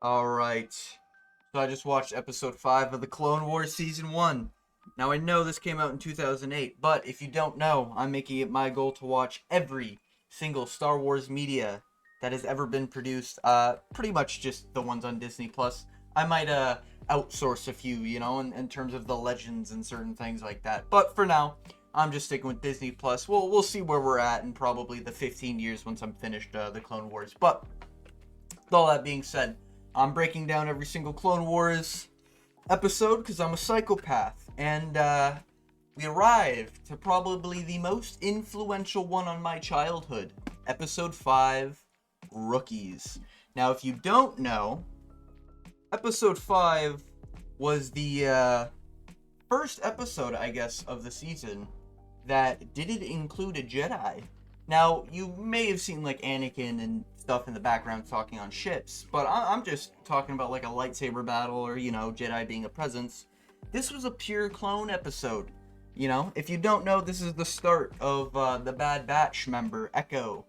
Alright. So I just watched episode 5 of the Clone Wars Season 1. Now I know this came out in 2008, but if you don't know, I'm making it my goal to watch every single Star Wars media that has ever been produced. Pretty much just the ones on Disney Plus. I might outsource a few, in terms of the legends and certain things like that. But for now, I'm just sticking with Disney Plus. We'll see where we're at in probably the 15 years once I'm finished the Clone Wars. But with all that being said, I'm breaking down every single Clone Wars episode because I'm a psychopath. And we arrived to probably the most influential one on my childhood. Episode 5, Rookies. Now, if you don't know, Episode 5 was the first episode, I guess, of the season that didn't include a Jedi. Now, you may have seen like Anakin and stuff in the background talking on ships, but I'm just talking about like a lightsaber battle or, Jedi being a presence. This was a pure clone episode. If you don't know, this is the start of the Bad Batch member, Echo.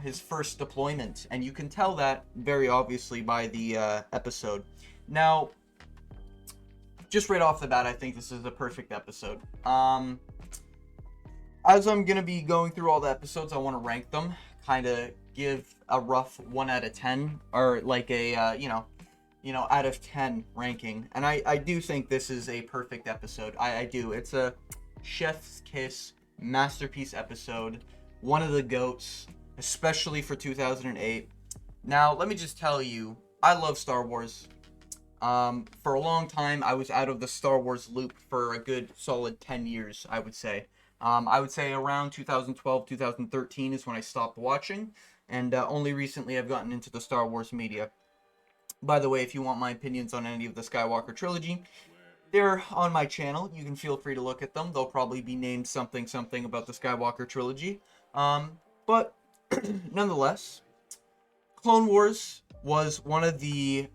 His first deployment. And you can tell that very obviously by the episode. Now, just right off the bat, I think this is a perfect episode. As I'm going to be going through all the episodes, I want to rank them. Kind of give a rough 1 out of 10. Or like a, out of 10 ranking. And I do think this is a perfect episode. I do. It's a chef's kiss masterpiece episode. One of the GOATs, especially for 2008. Now, let me just tell you, I love Star Wars. For a long time, I was out of the Star Wars loop for a good solid 10 years, I would say. I would say around 2012, 2013 is when I stopped watching, and only recently I've gotten into the Star Wars media. By the way, if you want my opinions on any of the Skywalker trilogy, they're on my channel. You can feel free to look at them. They'll probably be named something about the Skywalker trilogy. But nonetheless, Clone Wars was one of the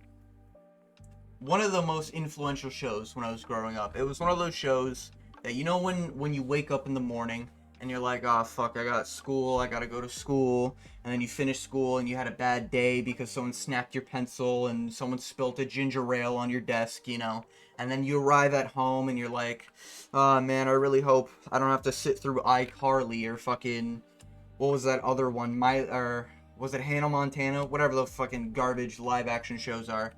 most influential shows when I was growing up. It was one of those shows that, when you wake up in the morning and you're like, oh fuck, I got school, I gotta go to school, and then you finish school and you had a bad day because someone snapped your pencil and someone spilt a ginger ale on your desk, and then you arrive at home and you're like, oh man, I really hope I don't have to sit through iCarly or fucking, what was that other one, was it Hannah Montana? Whatever the fucking garbage live action shows are.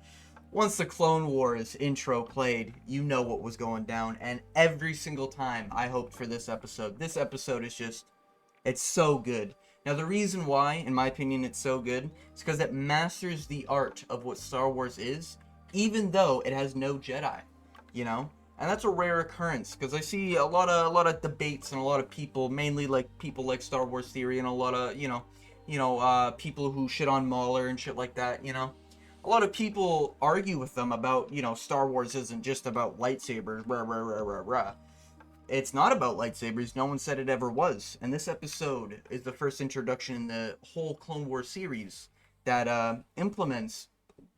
Once the Clone Wars intro played, you know what was going down. And every single time I hoped for this episode. This episode is just, it's so good. Now the reason why, in my opinion, it's so good is because it masters the art of what Star Wars is, even though it has no Jedi, And that's a rare occurrence, because I see a lot of debates and a lot of people, mainly like people like Star Wars Theory and a lot of, people who shit on Mauler and shit like that, A lot of people argue with them about, Star Wars isn't just about lightsabers, rah, rah, rah, rah, rah. It's not about lightsabers. No one said it ever was. And this episode is the first introduction in the whole Clone Wars series that implements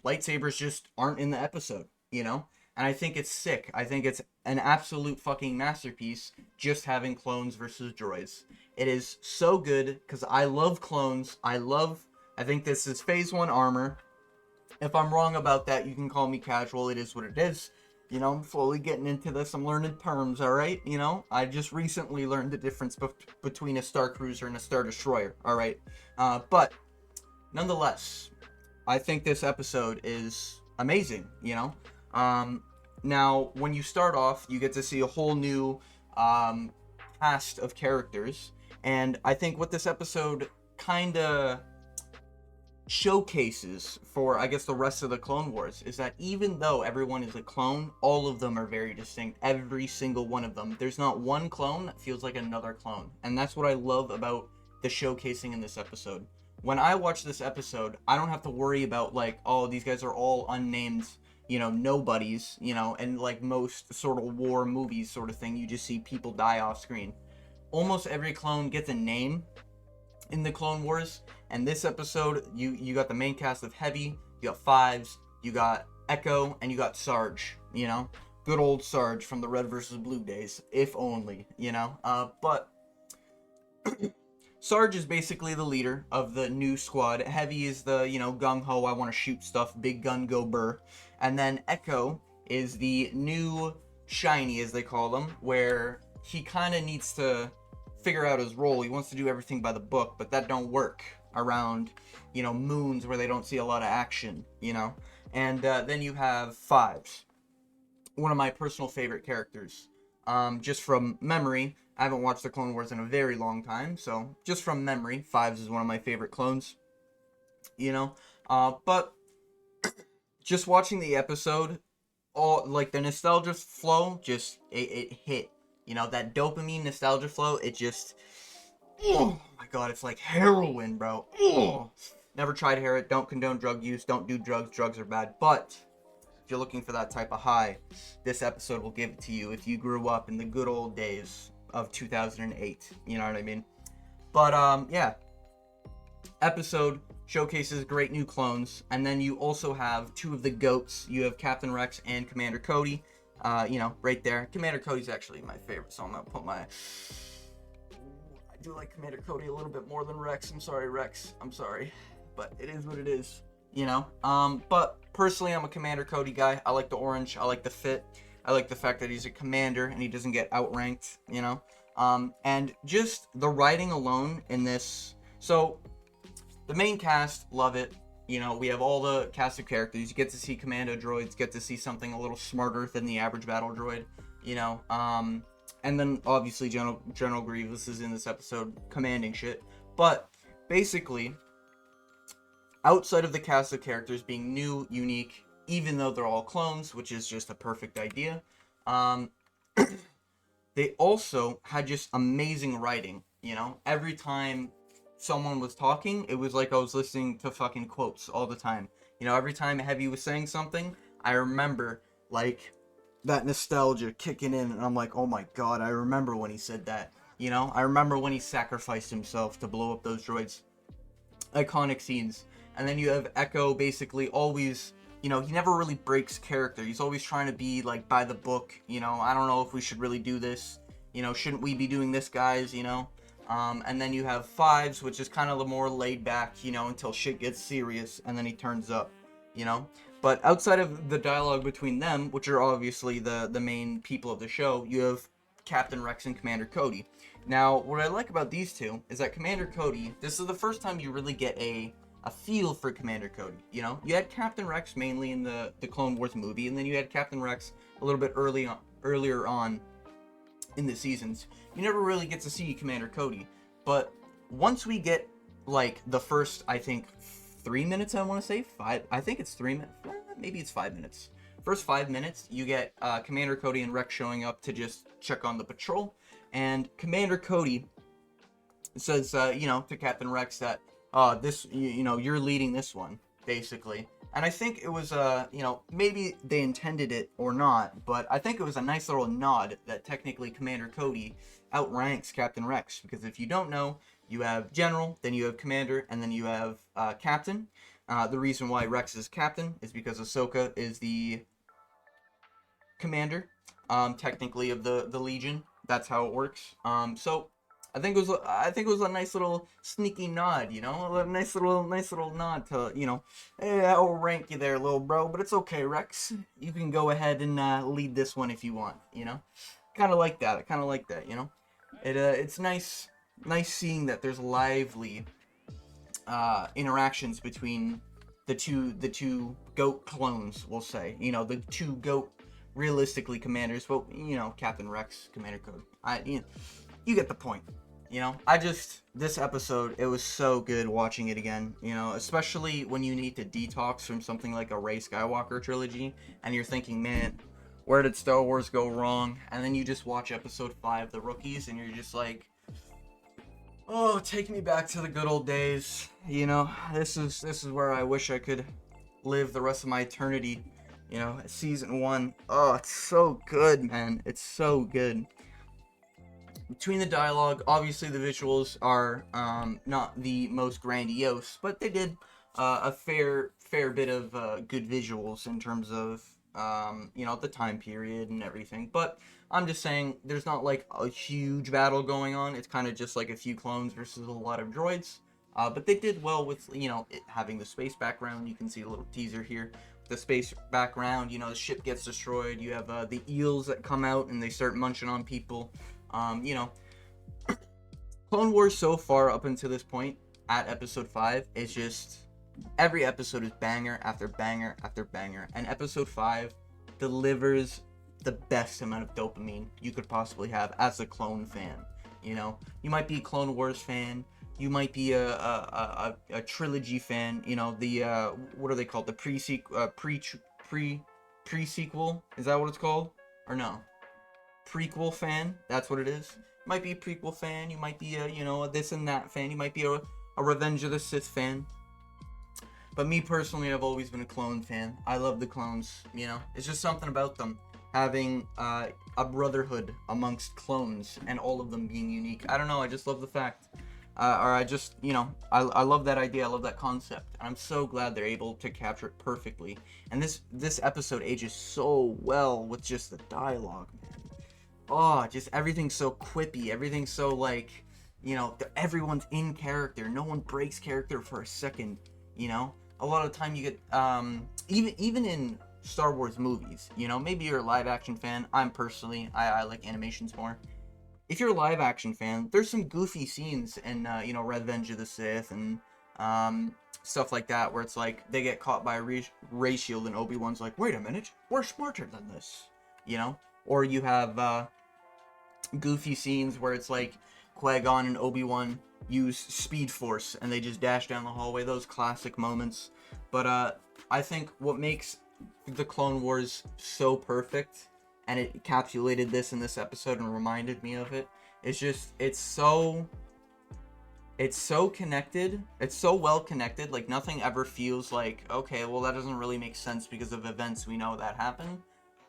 lightsabers just aren't in the episode, And I think it's sick. I think it's an absolute fucking masterpiece just having clones versus droids. It is so good because I love clones. I think this is Phase 1 armor. If I'm wrong about that, you can call me casual. It is what it is. I'm slowly getting into this. I'm learning terms, alright? I just recently learned the difference between a Star Cruiser and a Star Destroyer, alright? But, nonetheless, I think this episode is amazing, Now, when you start off, you get to see a whole new cast of characters. And I think what this episode kinda showcases for, I guess, the rest of the Clone Wars is that even though everyone is a clone, all of them are very distinct. Every single one of them. There's not one clone that feels like another clone. And that's what I love about the showcasing in this episode. When I watch this episode, I don't have to worry about, like, oh, these guys are all unnamed, nobodies, and like most sort of war movies sort of thing, you just see people die off screen. Almost every clone gets a name in the Clone Wars, and this episode, you got the main cast of Heavy, you got Fives, you got Echo, and you got Sarge, good old Sarge from the Red versus Blue days, if only, but Sarge is basically the leader of the new squad. Heavy is the, gung-ho, I want to shoot stuff, big gun go burr. And then Echo is the new shiny, as they call him, where he kind of needs to figure out his role. He wants to do everything by the book, but that don't work around, moons where they don't see a lot of action, And then you have Fives, one of my personal favorite characters. Just from memory, I haven't watched the Clone Wars in a very long time, so just from memory, Fives is one of my favorite clones, But just watching the episode, all like the nostalgia flow, just it hit, that dopamine nostalgia flow. It just, oh my god, it's like heroin, bro. Oh, never tried heroin. Don't condone drug use. Don't do drugs. Drugs are bad. But if you're looking for that type of high, this episode will give it to you if you grew up in the good old days of 2008. You know what I mean? But yeah, episode showcases great new clones, and then you also have two of the goats. You have Captain Rex and Commander Cody. Right there. Commander Cody's actually my favorite, so I'm gonna put I do like Commander Cody a little bit more than Rex. I'm sorry, Rex. I'm sorry, but it is what it is. But personally, I'm a Commander Cody guy. I like the orange. I like the fit. I like the fact that he's a commander and he doesn't get outranked. And just the writing alone in this. So the main cast, love it. We have all the cast of characters. You get to see commando droids, get to see something a little smarter than the average battle droid, and then obviously General Grievous is in this episode commanding shit. But basically, outside of the cast of characters being new, unique, even though they're all clones, which is just a perfect idea, they also had just amazing writing, every time someone was talking, it was like I was listening to fucking quotes all the time. Every time Heavy was saying something, I remember, like, that nostalgia kicking in, and I'm like, oh my god, I remember when he said that, I remember when he sacrificed himself to blow up those droids. Iconic scenes. And then you have Echo basically always, he never really breaks character. He's always trying to be, like, by the book, I don't know if we should really do this, shouldn't we be doing this, guys, and then you have Fives, which is kind of the more laid back, until shit gets serious, and then he turns up, But outside of the dialogue between them, which are obviously the main people of the show, you have Captain Rex and Commander Cody. Now, what I like about these two is that Commander Cody, this is the first time you really get a feel for Commander Cody, You had Captain Rex mainly in the Clone Wars movie, and then you had Captain Rex a little bit earlier on in the seasons. You never really get to see Commander Cody, but once we get, like, the first, I think, 3 minutes, I want to say, 5, I think it's 3 minutes, maybe it's 5 minutes. First 5 minutes, you get Commander Cody and Rex showing up to just check on the patrol, and Commander Cody says, to Captain Rex that, this, you're leading this one, basically. And I think it was, maybe they intended it or not, but I think it was a nice little nod that technically Commander Cody outranks Captain Rex. Because if you don't know, you have General, then you have Commander, and then you have Captain. The reason why Rex is Captain is because Ahsoka is the Commander, technically, of the Legion. That's how it works. So I think it was a nice little sneaky nod, a nice little nod to, hey, I'll rank you there, little bro, but it's okay, Rex. You can go ahead and lead this one if you want, Kind of like that. I kind of like that, It's nice seeing that there's lively interactions between the two goat clones, we'll say, the two goat realistically commanders, but Captain Rex, Commander Cody. You get the point. This episode, it was so good watching it again, especially when you need to detox from something like a Rey Skywalker trilogy, and you're thinking, man, where did Star Wars go wrong? And then you just watch episode 5, The Rookies, and you're just like, oh, take me back to the good old days, this is where I wish I could live the rest of my eternity, season 1, oh, it's so good, man, it's so good. Between the dialogue, obviously the visuals are not the most grandiose, but they did a fair bit of good visuals in terms of you know, the time period and everything. But I'm just saying, there's not like a huge battle going on. It's kind of just like a few clones versus a lot of droids. But they did well with, you know, it having the space background. You can see a little teaser here. The space background, you know, the ship gets destroyed. You have the eels that come out and they start munching on people. You know, Clone Wars so far up until this point at episode 5 is just every episode is banger after banger after banger, and episode 5 delivers the best amount of dopamine you could possibly have as a clone fan. You know, you might be a Clone Wars fan, you might be a trilogy fan, you know, the what are they called, the pre-sequel, is that what it's called, or no, prequel fan, that's what it is. You might be a prequel fan, you might be a, you know, a this and that fan, you might be a Revenge of the Sith fan. But me personally, I've always been a clone fan. I love the clones, you know. It's just something about them. Having a brotherhood amongst clones and all of them being unique. I don't know, I just love the fact. Or I just, you know, I love that idea, I love that concept. And I'm so glad they're able to capture it perfectly. And this episode ages so well with just the dialogue, man. Oh, just everything's so quippy, everything's so like, you know, everyone's in character. No one breaks character for a second, you know? A lot of the time you get, even in Star Wars movies, you know, maybe you're a live action fan. I'm personally, I like animations more. If you're a live action fan, there's some goofy scenes in, you know, Revenge of the Sith and stuff like that, where it's like they get caught by a ray shield and Obi-Wan's like, wait a minute, we're smarter than this, you know? Or you have goofy scenes where it's like Qui-Gon and Obi-Wan use Speed Force and they just dash down the hallway. Those classic moments. But I think what makes the Clone Wars so perfect, and it encapsulated this in this episode and reminded me of it, is just it's so connected. It's so well connected. Like nothing ever feels like, okay, well that doesn't really make sense because of events we know that happen.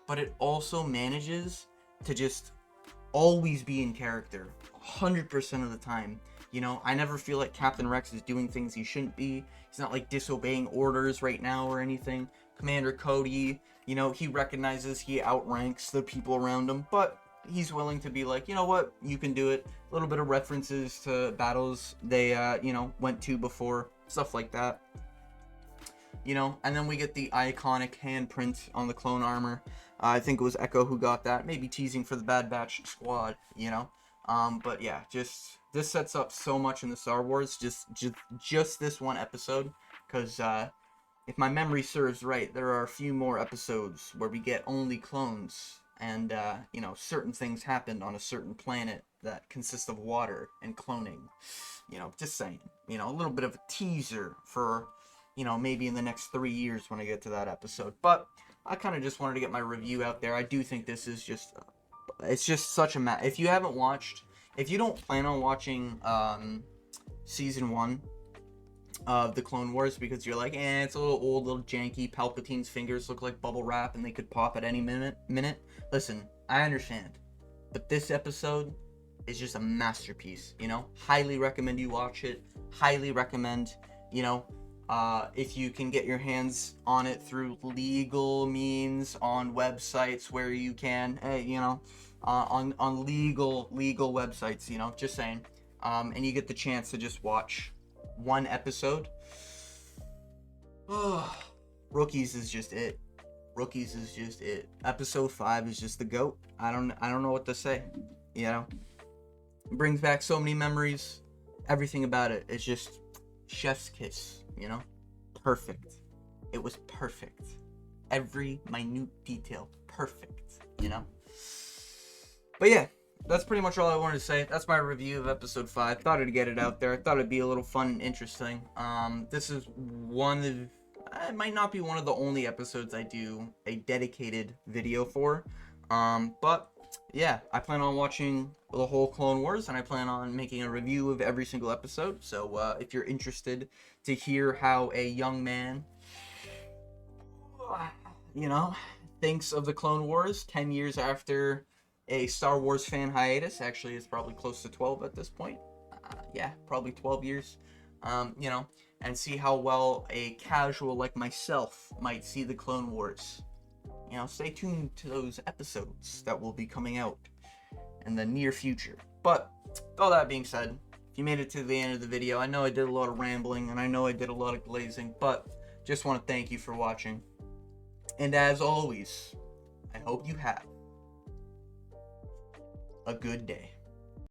But it also manages to just always be in character 100% of the time. You know, I never feel like Captain Rex is doing things he shouldn't be. He's not like disobeying orders right now or anything. Commander Cody, you know, he recognizes he outranks the people around him, but he's willing to be like, you know what, you can do it. A little bit of references to battles they, you know, went to before, stuff like that. You know, and then we get the iconic handprint on the clone armor. I think it was Echo who got that, maybe teasing for the Bad Batch squad, you know. But yeah, just this sets up so much in the Star Wars, just this one episode, because if my memory serves right, there are a few more episodes where we get only clones, and you know, certain things happened on a certain planet that consists of water and cloning. You know, just saying, you know, a little bit of a teaser for, you know, maybe in the next 3 years when I get to that episode. But I kind of just wanted to get my review out there. I do think this is just, it's just such a if you haven't watched, if you don't plan on watching season 1 of the Clone Wars because you're like, it's a little old, little janky, Palpatine's fingers look like bubble wrap and they could pop at any minute, listen, I understand. But this episode is just a masterpiece, you know? Highly recommend you watch it. Highly recommend, you know, if you can get your hands on it through legal means on websites where you can, you know, on legal websites, you know, just saying, and you get the chance to just watch one episode. Rookies is just it. Rookies is just it. Episode 5 is just the GOAT. I don't know what to say, you know. It brings back so many memories. Everything about it is just chef's kiss, you know? Perfect. It was perfect. Every minute detail, perfect, you know? But yeah, that's pretty much all I wanted to say. That's my review of episode 5. Thought I'd get it out there. I thought it'd be a little fun and interesting. This is one of, it might not be one of the only episodes I do a dedicated video for. But yeah, I plan on watching the whole Clone Wars, and I plan on making a review of every single episode. So if you're interested to hear how a young man, you know, thinks of the Clone Wars 10 years after a Star Wars fan hiatus, actually it's probably close to 12 at this point. Yeah, probably 12 years. You know, and see how well a casual like myself might see the Clone Wars. you know, stay tuned to those episodes that will be coming out in the near future. But all that being said, if you made it to the end of the video, I know I did a lot of rambling and I know I did a lot of glazing, but just want to thank you for watching. And as always, I hope you have a good day.